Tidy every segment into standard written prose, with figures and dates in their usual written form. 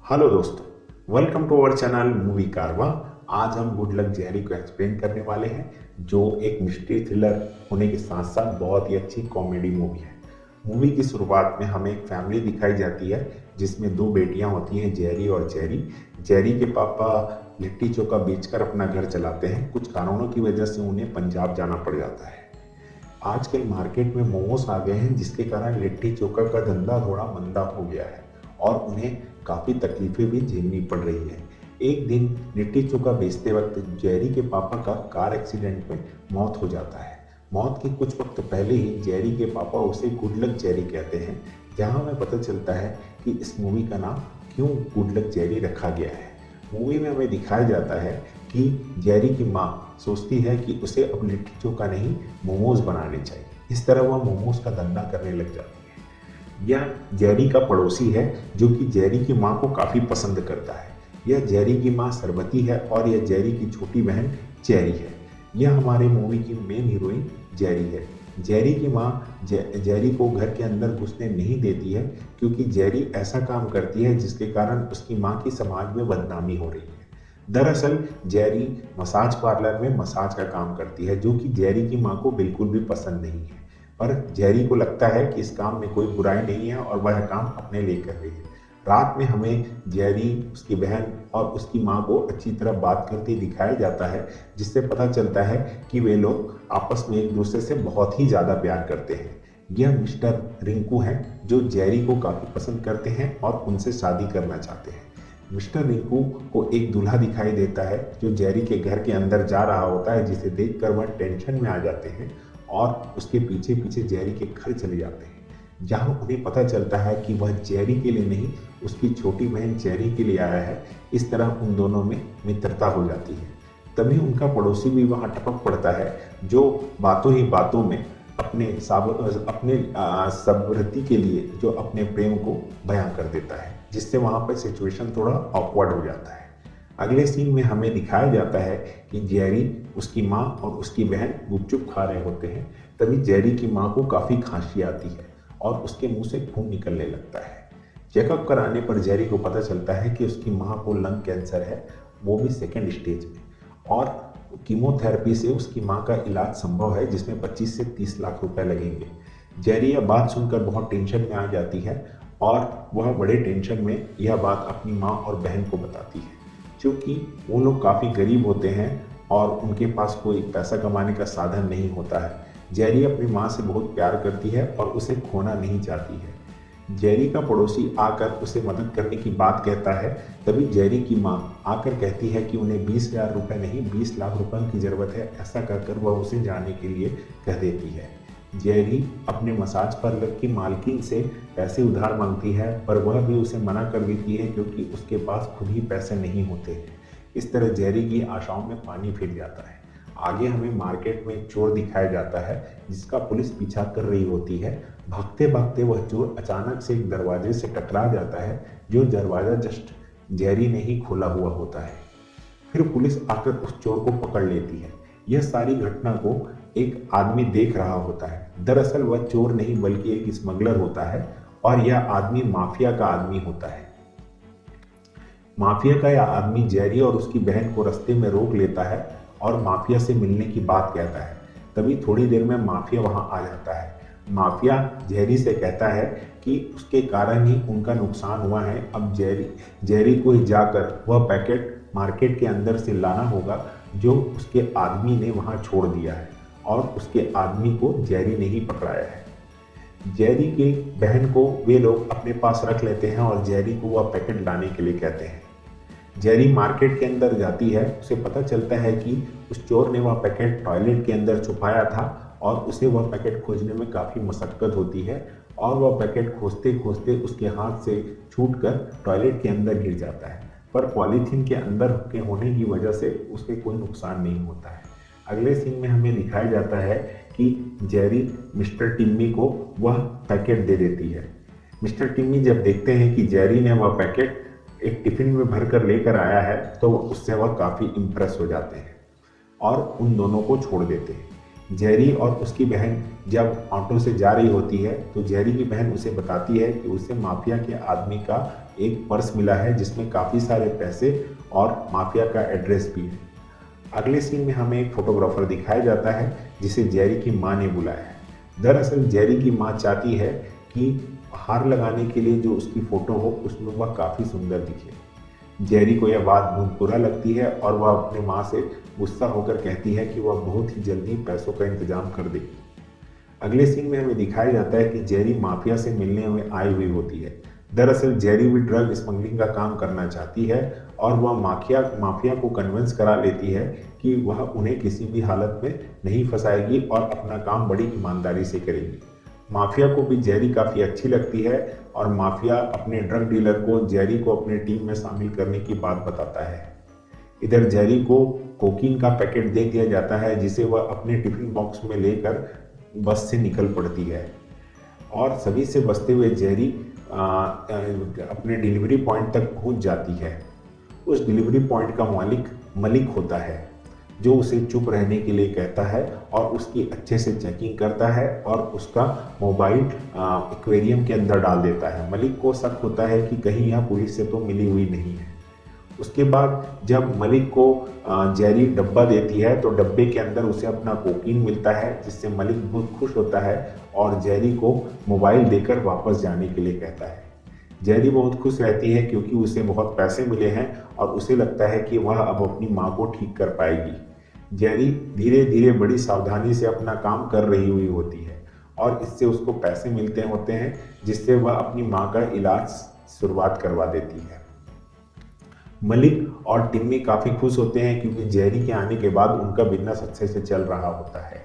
Hello दोस्तों, welcome to our channel movie Karwa. आज हम गुड लक जेरी को एक्सप्लेन करने वाले हैं, जो एक मिस्ट्री थ्रिलर होने के साथ साथ बहुत ही अच्छी कॉमेडी मूवी है। मूवी की शुरुआत में हमें एक फैमिली दिखाई जाती है जिसमें दो बेटियां होती हैं, जेरी और जेरी। जेरी के पापा लिट्टी चोखा बेचकर अपना घर चलाते हैं। कुछ कारणों की वजह से उन्हें पंजाब जाना पड़ जाता है। आजकल मार्केट में मोमोस आ गए हैं, जिसके कारण लिट्टी चोखा का धंधा थोड़ा मंदा हो गया है और उन्हें काफ़ी तकलीफें भी झेलनी पड़ रही है। एक दिन लिट्टी चोखा बेचते वक्त जेरी के पापा का कार एक्सीडेंट में मौत हो जाता है। मौत के कुछ वक्त पहले ही जेरी के पापा उसे गुड लक जेरी कहते हैं, जहां हमें पता चलता है कि इस मूवी का नाम क्यों गुड लक जेरी रखा गया है। मूवी में हमें दिखाया जाता है कि जेरी की माँ सोचती है कि उसे अब लिट्टी चोखा नहीं मोमोज बनाने चाहिए। इस तरह वह मोमोज का धंधा करने लग जाती है। यह जेरी का पड़ोसी है जो कि जेरी की माँ को काफ़ी पसंद करता है। यह जेरी की माँ सरबती है और यह जेरी की छोटी बहन जेरी है। यह हमारे मूवी की मेन हीरोइन जेरी है। जेरी की माँ जेरी को घर के अंदर घुसने नहीं देती है, क्योंकि जेरी ऐसा काम करती है जिसके कारण उसकी माँ की समाज में बदनामी हो रही है। दरअसल जेरी मसाज पार्लर में मसाज का काम करती है, जो कि जेरी की माँ को बिल्कुल भी पसंद नहीं है। पर जेरी को लगता है कि इस काम में कोई बुराई नहीं है और वह काम अपने लिए कर रही है। रात में हमें जेरी, उसकी बहन और उसकी माँ को अच्छी तरह बात करते दिखाया जाता है, जिससे पता चलता है कि वे लोग आपस में एक दूसरे से बहुत ही ज़्यादा प्यार करते हैं। यह मिस्टर रिंकू हैं, जो जेरी को काफ़ी पसंद करते हैं और उनसे शादी करना चाहते हैं। मिस्टर रिंकू को एक दूल्हा दिखाई देता है जो जेरी के घर के अंदर जा रहा होता है, जिसे देखकर वह टेंशन में आ जाते हैं और उसके पीछे पीछे जेरी के घर चले जाते हैं, जहां उन्हें पता चलता है कि वह जेरी के लिए नहीं, उसकी छोटी बहन जेरी के लिए आया है। इस तरह उन दोनों में मित्रता हो जाती है। तभी उनका पड़ोसी भी वहां टपक पड़ता है, जो बातों ही बातों में अपने सबरती के लिए जो अपने प्रेम को बयां कर देता है, जिससे वहां पर सिचुएशन थोड़ा ऑकवर्ड हो जाता है। अगले सीन में हमें दिखाया जाता है कि जेरी, उसकी माँ और उसकी बहन गुपचुप खा रहे होते हैं। तभी जेरी की माँ को काफ़ी खांसी आती है और उसके मुंह से खून निकलने लगता है। चेकअप कराने पर जेरी को पता चलता है कि उसकी माँ को लंग कैंसर है, वो भी सेकेंड स्टेज में, और कीमोथेरेपी से उसकी माँ का इलाज संभव है, जिसमें 25 से 30 लाख रुपए लगेंगे। जेरी यह बात सुनकर बहुत टेंशन में आ जाती है और वह बड़े टेंशन में यह बात अपनी माँ और बहन को बताती है। क्योंकि वो लोग काफ़ी गरीब होते हैं और उनके पास कोई पैसा कमाने का साधन नहीं होता है। जेरी अपनी माँ से बहुत प्यार करती है और उसे खोना नहीं चाहती है। जेरी का पड़ोसी आकर उसे मदद करने की बात कहता है। तभी जेरी की माँ आकर कहती है कि उन्हें 20,000 रुपये नहीं, 20 लाख रुपए की ज़रूरत है। ऐसा कहकर वह उसे जाने के लिए कह देती है। जेरी अपने मसाज पार्लर की मालकिन से पैसे उधार मांगती है, पर वह भी उसे मना कर देती है, क्योंकि उसके पास खुद ही पैसे नहीं होते। इस तरह जेरी की आशाओं में पानी फिर जाता है। आगे हमें मार्केट में एक चोर दिखाया जाता है, जिसका पुलिस पीछा कर रही होती है। भागते भागते वह चोर अचानक से एक दरवाजे से टकरा जाता है, जो दरवाज़ा जस्ट जेरी ने ही खोला हुआ होता है। फिर पुलिस आकर उस चोर को पकड़ लेती है। यह सारी घटना को एक आदमी देख रहा होता है। दरअसल वह चोर नहीं बल्कि एक स्मगलर होता है और यह आदमी माफिया का आदमी होता है। माफिया का यह आदमी जेरी और उसकी बहन को रास्ते में रोक लेता है और माफिया से मिलने की बात कहता है। तभी थोड़ी देर में माफिया वहां आ जाता है। माफिया जेरी से कहता है कि उसके कारण ही उनका नुकसान हुआ है। अब जेरी को ही जाकर वह पैकेट मार्केट के अंदर से लाना होगा, जो उसके आदमी ने वहां छोड़ दिया है, और उसके आदमी को जेरी ने ही पकड़ाया है। जेरी की बहन को वे लोग अपने पास रख लेते हैं और जेरी को वह पैकेट लाने के लिए कहते हैं। जेरी मार्केट के अंदर जाती है। उसे पता चलता है कि उस चोर ने वह पैकेट टॉयलेट के अंदर छुपाया था और उसे वह पैकेट खोजने में काफ़ी मशक्कत होती है, और वह पैकेट खोजते खोजते उसके हाथ से छूटकर टॉयलेट के अंदर गिर जाता है। पर पॉलीथीन के अंदर के होने की वजह से उसे कोई नुकसान नहीं होता है। अगले सीन में हमें दिखाया जाता है कि जेरी मिस्टर टिम्मी को वह पैकेट दे देती है। मिस्टर टिम्मी जब देखते हैं कि जेरी ने वह पैकेट एक टिफिन में भरकर लेकर आया है, तो उससे वह काफ़ी इम्प्रेस हो जाते हैं और उन दोनों को छोड़ देते हैं। जेरी और उसकी बहन जब ऑटो से जा रही होती है, तो जेरी की बहन उसे बताती है कि उसे माफिया के आदमी का एक पर्स मिला है जिसमें काफ़ी सारे पैसे और माफिया का एड्रेस भी है। अगले सीन में हमें एक फोटोग्राफर दिखाया जाता है जिसे जेरी की मां ने बुलाया है। दरअसल जेरी की मां चाहती है कि हार लगाने के लिए जो उसकी फ़ोटो हो उसमें वह काफ़ी सुंदर दिखे। जेरी को यह बात बहुत बुरा लगती है और वह अपनी माँ से गुस्सा होकर कहती है कि वह बहुत ही जल्दी पैसों का इंतजाम कर देगी। अगले सीन में हमें दिखाया जाता है कि जेरी माफिया से मिलने में आई हुई होती है। दरअसल जेरी भी ड्रग स्मगलिंग का काम करना चाहती है और वह माफिया को कन्विंस करा लेती है कि वह उन्हें किसी भी हालत में नहीं फंसाएगी और अपना काम बड़ी ईमानदारी से करेगी। माफिया को भी जेरी काफ़ी अच्छी लगती है और माफिया अपने ड्रग डीलर को जेरी को अपने टीम में शामिल करने की बात बताता है। इधर जेरी को कोकीन का पैकेट दे दिया जाता है जिसे वह अपने टिफिन बॉक्स में लेकर बस से निकल पड़ती है और सभी से बचते हुए जेरी अपने डिलीवरी पॉइंट तक पहुंच जाती है। उस डिलीवरी पॉइंट का मालिक मलिक होता है जो उसे चुप रहने के लिए कहता है और उसकी अच्छे से चेकिंग करता है और उसका मोबाइल एक्वेरियम के अंदर डाल देता है। मलिक को शक होता है कि कहीं यह पुलिस से तो मिली हुई नहीं है। उसके बाद जब मलिक को जेरी डब्बा देती है तो डब्बे के अंदर उसे अपना कोकीन मिलता है जिससे मलिक बहुत खुश होता है और जेरी को मोबाइल देकर वापस जाने के लिए कहता है। जेरी बहुत खुश रहती है क्योंकि उसे बहुत पैसे मिले हैं और उसे लगता है कि वह अब अपनी माँ को ठीक कर पाएगी। जेरी धीरे धीरे बड़ी सावधानी से अपना काम कर रही हुई होती है और इससे उसको पैसे मिलते होते हैं जिससे वह अपनी माँ का इलाज शुरुआत करवा देती है। मलिक और टिम्मी काफ़ी खुश होते हैं क्योंकि जेरी के आने के बाद उनका बिजनेस अच्छे से चल रहा होता है।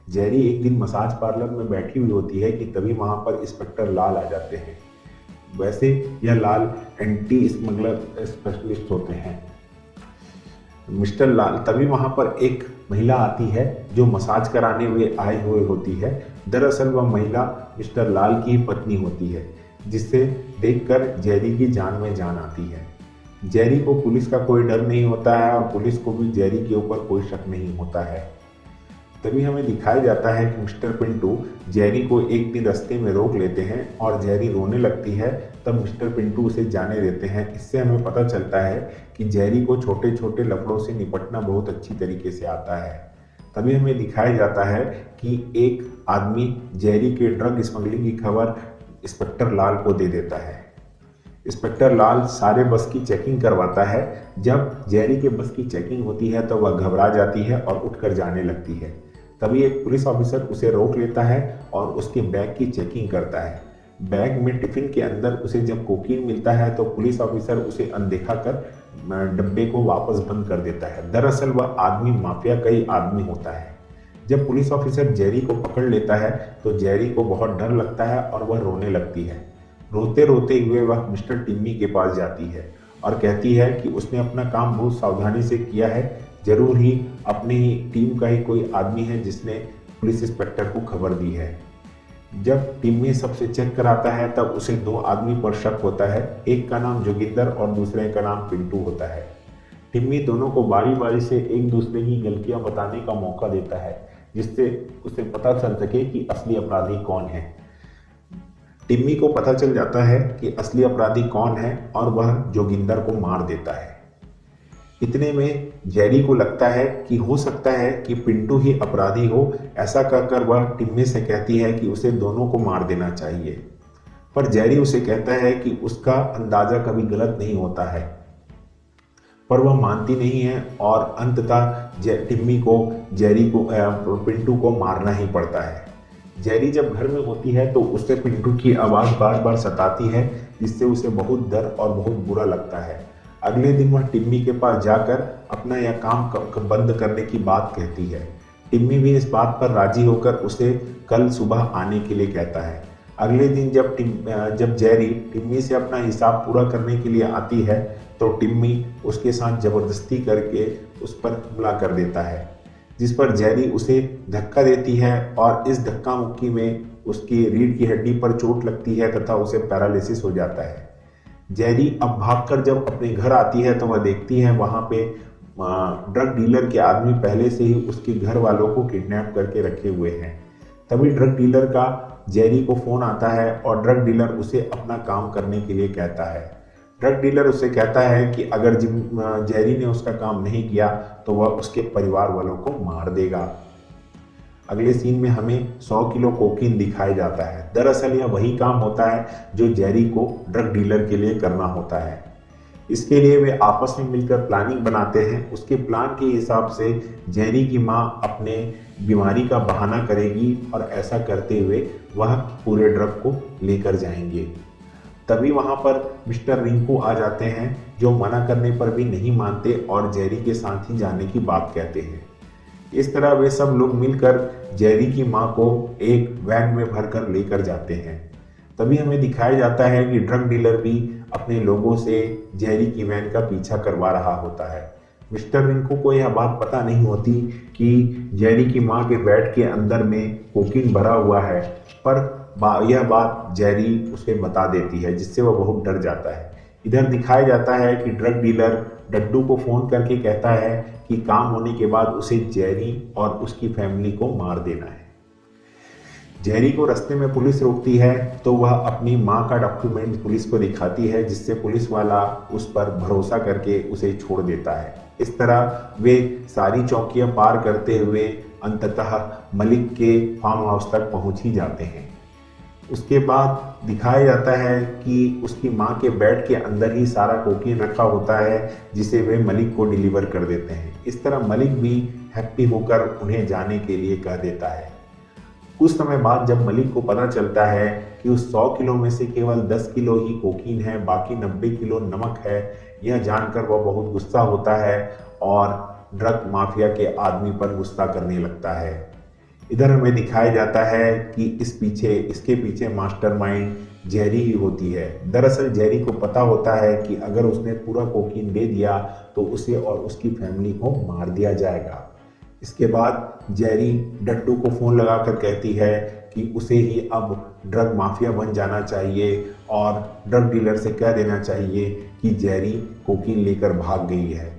जेरी एक दिन मसाज पार्लर में बैठी हुई होती है कि तभी वहाँ पर इंस्पेक्टर लाल आ जाते हैं। वैसे यह लाल एंटी स्मगलर स्पेशलिस्ट होते हैं। मिस्टर लाल तभी वहाँ पर एक महिला आती है जो मसाज कराने हुए आई हुई होती है। दरअसल वह महिला मिस्टर लाल की पत्नी होती है जिससे देखकर जेरी की जान में जान आती है। जेरी को पुलिस का कोई डर नहीं होता है और पुलिस को भी जेरी के ऊपर कोई शक नहीं होता है। तभी हमें दिखाया जाता है कि मिस्टर पिंटू जेरी को एक दिन रास्ते में रोक लेते हैं और जेरी रोने लगती है। तब मिस्टर पिंटू उसे जाने देते हैं। इससे हमें पता चलता है कि जेरी को छोटे छोटे लफड़ों से निपटना बहुत अच्छी तरीके से आता है। तभी हमें दिखाया जाता है कि एक आदमी जेरी के ड्रग स्मगलिंग की खबर इंस्पेक्टर लाल को दे देता है। इंस्पेक्टर लाल सारे बस की चेकिंग करवाता है। जब जेरी के बस की चेकिंग होती है तो वह घबरा जाती है और उठकर जाने लगती है। तभी एक पुलिस ऑफिसर उसे रोक लेता है और उसके बैग की चेकिंग करता है। बैग में टिफिन के अंदर उसे जब कोकीन मिलता है तो पुलिस ऑफिसर उसे अनदेखा कर डब्बे को वापस बंद कर देता है। दरअसल वह आदमी माफिया का ही आदमी होता है। जब पुलिस ऑफिसर जेरी को पकड़ लेता है तो जेरी को बहुत डर लगता है और वह रोने लगती है। रोते रोते हुए वह मिस्टर टिम्मी के पास जाती है और कहती है कि उसने अपना काम बहुत सावधानी से किया है। जरूर ही अपनी ही टीम का ही कोई आदमी है जिसने पुलिस इंस्पेक्टर को खबर दी है। जब टिम्मी सबसे चेक कराता है तब उसे दो आदमी पर शक होता है। एक का नाम जोगिंदर और दूसरे का नाम पिंटू होता है। टिम्मी दोनों को बारी बारी से एक दूसरे की गलतियां बताने का मौका देता है जिससे उसे पता चल सके कि असली अपराधी कौन है। टिम्मी को पता चल जाता है कि असली अपराधी कौन है और वह जोगिंदर को मार देता है। इतने में जेरी को लगता है कि हो सकता है कि पिंटू ही अपराधी हो। ऐसा कहकर वह टिम्मी से कहती है कि उसे दोनों को मार देना चाहिए, पर जेरी उसे कहता है कि उसका अंदाजा कभी गलत नहीं होता है। पर वह मानती नहीं है और अंततः टिम्मी को पिंटू को मारना ही पड़ता है। जेरी जब घर में होती है तो उससे पिंटू की आवाज़ बार बार सताती है जिससे उसे बहुत डर और बहुत बुरा लगता है। अगले दिन वह टिम्मी के पास जाकर अपना यह काम बंद करने की बात कहती है। टिम्मी भी इस बात पर राजी होकर उसे कल सुबह आने के लिए कहता है। अगले दिन जब जेरी टिम्मी से अपना हिसाब पूरा करने के लिए आती है तो टिम्मी उसके साथ ज़बरदस्ती करके उस पर हमला कर देता है, जिस पर जेरी उसे धक्का देती है और इस धक्का मुक्की में उसकी रीढ़ की हड्डी पर चोट लगती है तथा उसे पैरालिसिस हो जाता है। जेरी अब भागकर जब अपने घर आती है तो वह देखती है वहाँ पे ड्रग डीलर के आदमी पहले से ही उसके घर वालों को किडनैप करके रखे हुए हैं। तभी ड्रग डीलर का जेरी को फ़ोन आता है और ड्रग डीलर उसे अपना काम करने के लिए कहता है। ड्रग डीलर उससे कहता है कि अगर जेरी ने उसका काम नहीं किया तो वह उसके परिवार वालों को मार देगा। अगले सीन में हमें 100 किलो कोकीन दिखाया जाता है। दरअसल यह वही काम होता है जो जेरी को ड्रग डीलर के लिए करना होता है। इसके लिए वे आपस में मिलकर प्लानिंग बनाते हैं। उसके प्लान के हिसाब से जेरी की माँ अपने बीमारी का बहाना करेगी और ऐसा करते हुए वह पूरे ड्रग को लेकर जाएंगे। तभी वहां पर मिस्टर रिंकू आ जाते हैं, जो मना करने पर भी नहीं मानते और जेरी के साथ ही जाने की बात कहते हैं। इस तरह वे सब लोग मिलकर जेरी की मां को एक वैन में भरकर लेकर जाते हैं। तभी हमें दिखाया जाता है कि ड्रग डीलर भी अपने लोगों से जेरी की वैन का पीछा करवा रहा होता है। मिस्टर रिंकू को यह बात पता नहीं होती कि जेरी की मां के बैट के अंदर में कोकीन भरा हुआ है, पर यह बात जेरी उसे बता देती है, जिससे वह बहुत डर जाता है। इधर दिखाया जाता है कि ड्रग डीलर डड्डू को फोन करके कहता है कि काम होने के बाद उसे जेरी और उसकी फैमिली को मार देना है। जेरी को रास्ते में पुलिस रोकती है तो वह अपनी मां का डॉक्यूमेंट पुलिस को दिखाती है, जिससे पुलिस वाला उस पर भरोसा करके उसे छोड़ देता है। इस तरह वे सारी चौकियां पार करते हुए अंततः मलिक के फार्म हाउस तक पहुंच ही जाते हैं। उसके बाद दिखाया जाता है कि उसकी मां के बेड के अंदर ही सारा कोकीन रखा होता है, जिसे वे मलिक को डिलीवर कर देते हैं। इस तरह मलिक भी हैप्पी होकर उन्हें जाने के लिए कह देता है। कुछ समय बाद जब मलिक को पता चलता है कि उस 100 किलो में से केवल 10 किलो ही कोकीन है, बाकी 90 किलो नमक है, यह जानकर वह बहुत गुस्सा होता है और ड्रग माफिया के आदमी पर गुस्सा करने लगता है। इधर हमें दिखाया जाता है कि इसके पीछे मास्टरमाइंड जेरी ही होती है। दरअसल जेरी को पता होता है कि अगर उसने पूरा कोकीन दे दिया तो उसे और उसकी फैमिली को मार दिया जाएगा। इसके बाद जेरी डड्डू को फ़ोन लगाकर कहती है कि उसे ही अब ड्रग माफिया बन जाना चाहिए और ड्रग डीलर से कह देना चाहिए कि जेरी कोकीन लेकर भाग गई है।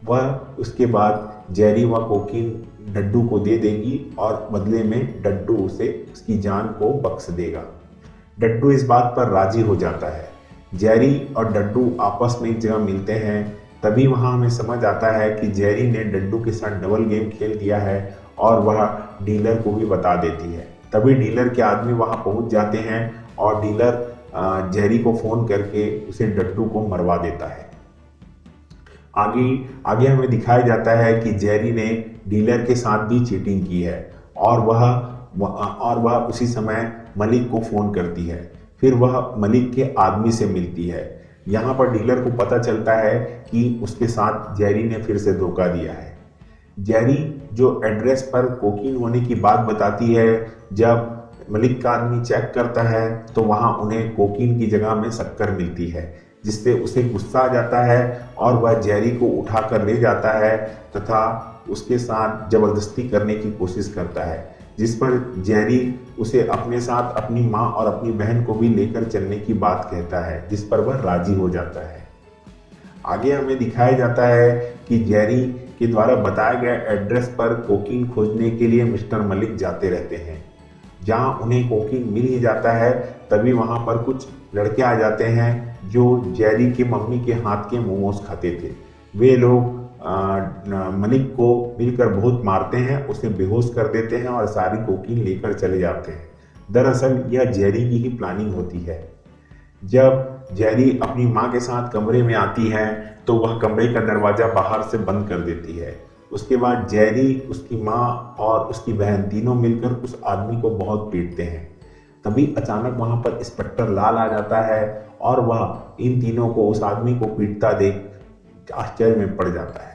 वह उसके बाद जेरी वह कोकीन डड्डू को दे देगी और बदले में डड्डू उसे उसकी जान को बख्श देगा। डड्डू इस बात पर राजी हो जाता है। जेरी और डड्डू आपस में एक जगह मिलते हैं। तभी वहां हमें समझ आता है कि जेरी ने डड्डू के साथ डबल गेम खेल दिया है और वह डीलर को भी बता देती है। तभी डीलर के आदमी वहां पहुंच जाते हैं और डीलर जेरी को फोन करके उसे डड्डू को मरवा देता है। आगे हमें दिखाया जाता है कि जेरी ने डीलर के साथ भी चीटिंग की है और वह उसी समय मलिक को फ़ोन करती है। फिर वह मलिक के आदमी से मिलती है। यहाँ पर डीलर को पता चलता है कि उसके साथ जेरी ने फिर से धोखा दिया है। जेरी जो एड्रेस पर कोकीन होने की बात बताती है, जब मलिक का आदमी चेक करता है तो वहाँ उन्हें कोकीन की जगह में शक्कर मिलती है, जिससे उसे गुस्सा आ जाता है और वह जेरी को उठाकर ले जाता है तथा उसके साथ जबरदस्ती करने की कोशिश करता है, जिस पर जेरी उसे अपने साथ अपनी मां और अपनी बहन को भी लेकर चलने की बात कहता है, जिस पर वह राजी हो जाता है। आगे हमें दिखाया जाता है कि जेरी के द्वारा बताया गया एड्रेस पर कोकीन खोजने के लिए मिस्टर मलिक जाते रहते हैं। जहां उन्हें कोकीन मिल ही जाता है, तभी वहां पर कुछ लड़के आ जाते हैं जो जेरी की मम्मी के हाथ के मोमोज खाते थे। वे लोग मलिक को मिलकर बहुत मारते हैं, उसे बेहोश कर देते हैं और सारी कोकीन लेकर चले जाते हैं। दरअसल यह जेरी की ही प्लानिंग होती है। जब जेरी अपनी माँ के साथ कमरे में आती है तो वह कमरे का दरवाज़ा बाहर से बंद कर देती है। उसके बाद जेरी, उसकी माँ और उसकी बहन तीनों मिलकर उस आदमी को बहुत पीटते हैं। तभी अचानक वहाँ पर इंस्पेक्टर लाल आ जाता है और वह इन तीनों को उस आदमी को पीटता देख आश्चर्य में पड़ जाता है।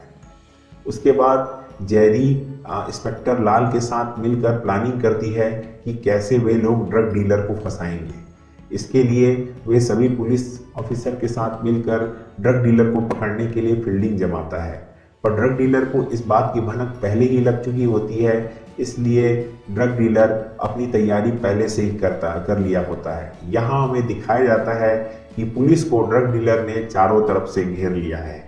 उसके बाद जेरी इंस्पेक्टर लाल के साथ मिलकर प्लानिंग करती है कि कैसे वे लोग ड्रग डीलर को फंसाएंगे। इसके लिए वे सभी पुलिस ऑफिसर के साथ मिलकर ड्रग डीलर को पकड़ने के लिए फील्डिंग जमाता है, पर ड्रग डीलर को इस बात की भनक पहले ही लग चुकी होती है, इसलिए ड्रग डीलर अपनी तैयारी पहले से ही कर लिया होता है। यहाँ हमें दिखाया जाता है कि पुलिस को ड्रग डीलर ने चारों तरफ से घेर लिया है।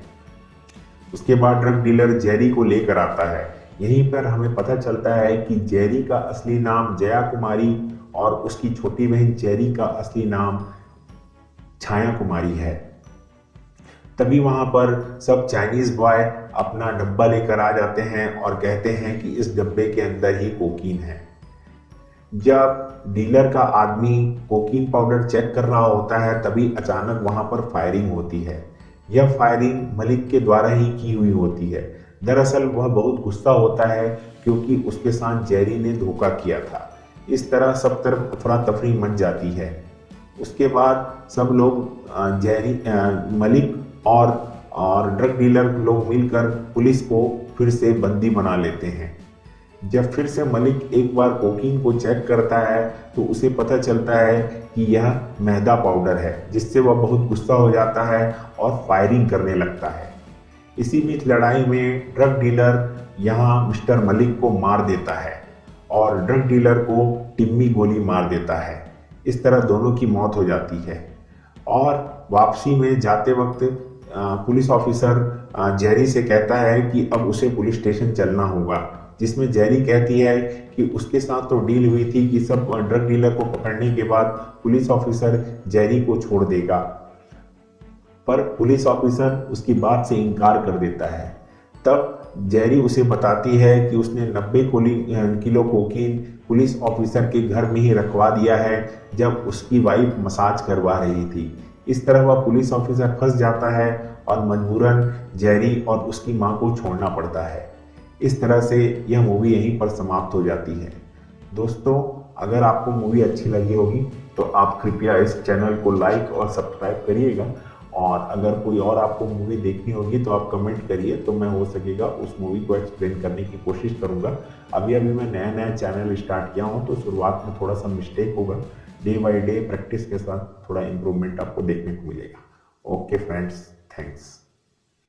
उसके बाद ड्रग डीलर जेरी को लेकर आता है। यहीं पर हमें पता चलता है कि जेरी का असली नाम जया कुमारी और उसकी छोटी बहन जेरी का असली नाम छाया कुमारी है। तभी वहां पर सब चाइनीज बॉय अपना डब्बा लेकर आ जाते हैं और कहते हैं कि इस डब्बे के अंदर ही कोकीन है। जब डीलर का आदमी कोकीन पाउडर चेक कर रहा होता है तभी अचानक वहां पर फायरिंग होती है। यह फायरिंग मलिक के द्वारा ही की हुई होती है। दरअसल वह बहुत गुस्सा होता है क्योंकि उसके साथ जेरी ने धोखा किया था। इस तरह सब तरफ अफरा तफरी मच जाती है। उसके बाद सब लोग मलिक और ड्रग डीलर लोग मिलकर पुलिस को फिर से बंदी बना लेते हैं। जब फिर से मलिक एक बार कोकीन को चेक करता है तो उसे पता चलता है कि यह मैदा पाउडर है, जिससे वह बहुत गुस्सा हो जाता है और फायरिंग करने लगता है। इसी बीच लड़ाई में ड्रग डीलर यहाँ मिस्टर मलिक को मार देता है और ड्रग डीलर को टिम्मी गोली मार देता है। इस तरह दोनों की मौत हो जाती है और वापसी में जाते वक्त पुलिस ऑफिसर जेरी से कहता है कि अब उसे पुलिस स्टेशन चलना होगा, जिसमें जेरी कहती है कि उसके साथ तो डील हुई थी कि सब ड्रग डीलर को पकड़ने के बाद पुलिस ऑफिसर जेरी को छोड़ देगा, पर पुलिस ऑफिसर उसकी बात से इनकार कर देता है। तब जेरी उसे बताती है कि उसने 90 किलो कोकीन पुलिस ऑफिसर के घर में ही रखवा दिया है जब उसकी वाइफ मसाज करवा रही थी। इस तरह वह पुलिस ऑफिसर फंस जाता है और मजबूरन जेरी और उसकी मां को छोड़ना पड़ता है। इस तरह से यह मूवी यहीं पर समाप्त हो जाती है। दोस्तों, अगर आपको मूवी अच्छी लगी होगी तो आप कृपया इस चैनल को लाइक और सब्सक्राइब करिएगा, और अगर कोई और आपको मूवी देखनी होगी तो आप कमेंट करिए, तो मैं हो सकेगा उस मूवी को एक्सप्लेन करने की कोशिश करूंगा। अभी मैं नया चैनल स्टार्ट किया हूं तो शुरुआत में थोड़ा सा मिस्टेक होगा। डे बाय डे प्रैक्टिस के साथ थोड़ा इम्प्रूवमेंट आपको देखने को मिलेगा। Okay friends, thanks.